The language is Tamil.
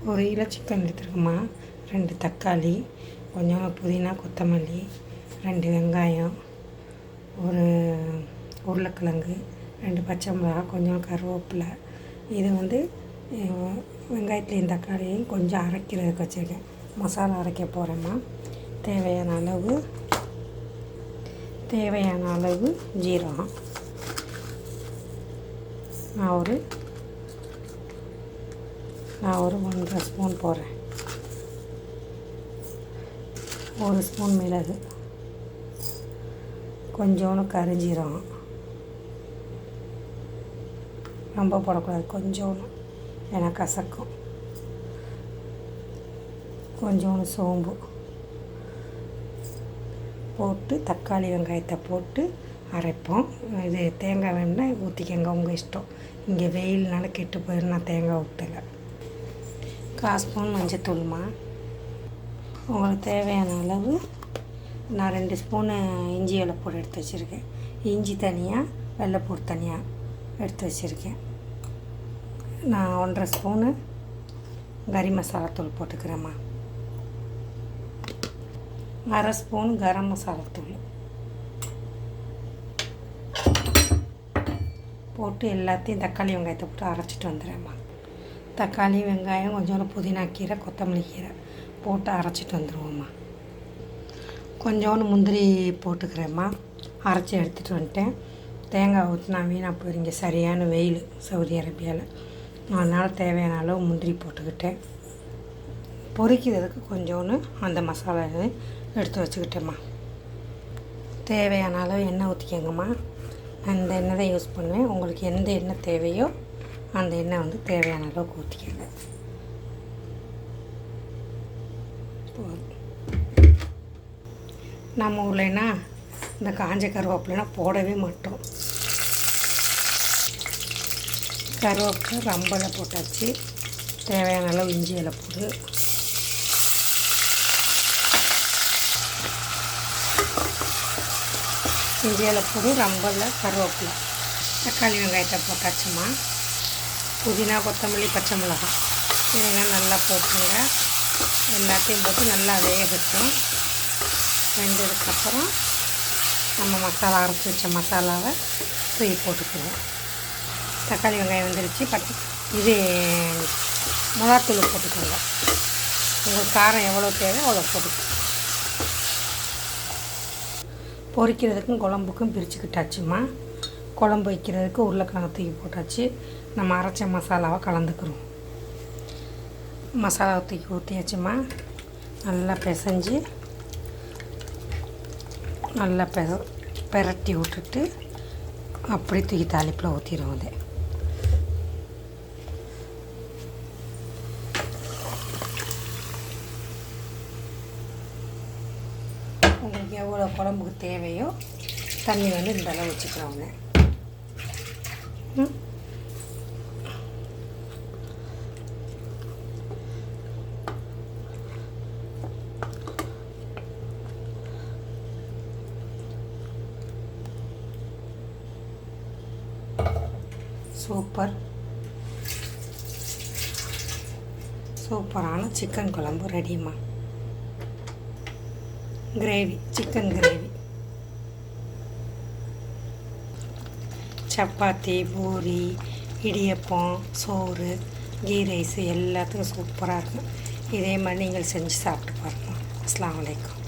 ஒரு கிலோ சிக்கன் எடுத்துருக்கோம்மா. 2 தக்காளி, கொஞ்சம் புதினா, கொத்தமல்லி, 2 வெங்காயம், ஒரு உருளைக்கிழங்கு, 2 பச்சை மிளகா, கொஞ்சம் கருவேப்பிலை. இது வெங்காயத்துலேயும் தக்காளியும் கொஞ்சம் அரைக்கிறதுக்கு வச்சுருக்கேன். மசாலா அரைக்க போகிறேம்மா. தேவையான அளவு ஜீரகம். நான் ஒரு 1.5 ஸ்பூன் போடுறேன். 1 ஸ்பூன் மிளகு, கொஞ்சோண்டு கரிஞ்சீரகம், ரொம்ப போடக்கூடாது, கொஞ்சோண்டு ஏன்னா கசக்கும். கொஞ்சோண்டு சோம்பு போட்டு தக்காளி வெங்காயத்தை போட்டு அரைப்போம். இது தேங்காய் வேணும்னா ஊற்றிக்கங்க, உங்கள் இஷ்டம். இங்கே வெயில்னால கெட்டு போயிடும், நான் தேங்காய் ஊற்றலை. 1/4 ஸ்பூன் மஞ்சத்தூள்மா. உங்களுக்கு தேவையான அளவு. நான் 2 ஸ்பூனு இஞ்சி வெள்ளைப்பூடு எடுத்து வச்சுருக்கேன். இஞ்சி தனியாக, வெள்ளைப்பூடு தனியாக எடுத்து வச்சுருக்கேன். நான் 1.5 ஸ்பூனு கறி மசாலா தூள் போட்டுக்கிறேம்மா. 1/2 ஸ்பூன் கரம் மசாலா தூள் போட்டு எல்லாத்தையும் தக்காளி வெங்காயத்தை போட்டு அரைச்சிட்டு வந்துடுறேம்மா. தக்காளி வெங்காயம், கொஞ்சோண்டு புதினா கீரை, கொத்தமல்லி கீரை போட்டு அரைச்சிட்டு வந்துடுவோம்மா. கொஞ்சோண்டு முந்திரி போட்டுக்கிறேம்மா. அரைச்சி எடுத்துகிட்டு வந்துட்டேன். தேங்காய் ஊற்றினா வீணாக போயிருங்க, சரியான வெயில் சவுதி அரேபியாவில். அதனால் தேவையான அளவு முந்திரி போட்டுக்கிட்டேன். பொரிக்கிறதுக்கு கொஞ்சோண்டு அந்த மசாலா எடுத்து வச்சுக்கிட்டேம்மா. தேவையான அளவு எண்ணெய் ஊற்றிக்கங்கம்மா. நான் இந்த எண்ணெய் தான் யூஸ் பண்ணுவேன். உங்களுக்கு எந்த எண்ணெய் தேவையோ அந்த எண்ணெய் தேவையான அளவுக்கு ஊற்றிக்கங்க. நம்ம ஊர்லனா இந்த காஞ்ச கருவேப்பிலைனா போடவே மாட்டோம். கருவேப்பிலை ரம்பலை போட்டாச்சு. தேவையான அளவு இஞ்சி வெள்ளைப்பூடு, இஞ்சி வெள்ளைப்பூடு, ரம்பலை, கருவேப்பிலை, தக்காளி வெங்காயத்தை போட்டாச்சுமா. புதினா, கொத்தமல்லி, பச்சை மிளகாய் இதெல்லாம் நல்லா போட்டுங்க. எல்லாத்தையும் போட்டு நல்லா வேகட்டும். வெந்ததுக்கப்புறம் நம்ம மசாலா அரைச்சி வச்ச மசாலாவை தூக்கி போட்டுக்குவோம். தக்காளி வெங்காயம் வந்துருச்சு. இது மிளகாத்தூள் போட்டுக்கோங்க. உங்களுக்கு காரம் எவ்வளோ தேவை அவ்வளோ போட்டுக்கோங்க. பொரிக்கிறதுக்கும் குழம்புக்கும் பிரிச்சுக்கிட்டாச்சுமா. குழம்பு வைக்கிறதுக்கு உருளைக்கிழங்கு தூக்கி போட்டாச்சு. நம்ம அரைச்ச மசாலாவை கலந்துக்கிறோம். மசாலாவை தூக்கி ஊற்றியாச்சுமா. நல்லா பிசைஞ்சு நல்லா பெரட்டி விட்டுட்டு அப்படி தூக்கி தாளிப்பில் ஊற்றிடும். அது உங்களுக்கு எவ்வளோ குழம்புக்கு தேவையோ தண்ணி இந்த அளவு வச்சுக்கிறோங்க. சூப்பரான சிக்கன் குழம்பு ரெடிம்மா. Gravy, chicken gravy. Chapati, puri, idiyappam, சோறு, கீ ரைஸு எல்லாத்துக்கும் சூப்பராக இருக்கும். இதே மாதிரி நீங்கள் செஞ்சு சாப்பிட்டு பாருங்கள். அஸ்ஸலாமு அலைக்கும்.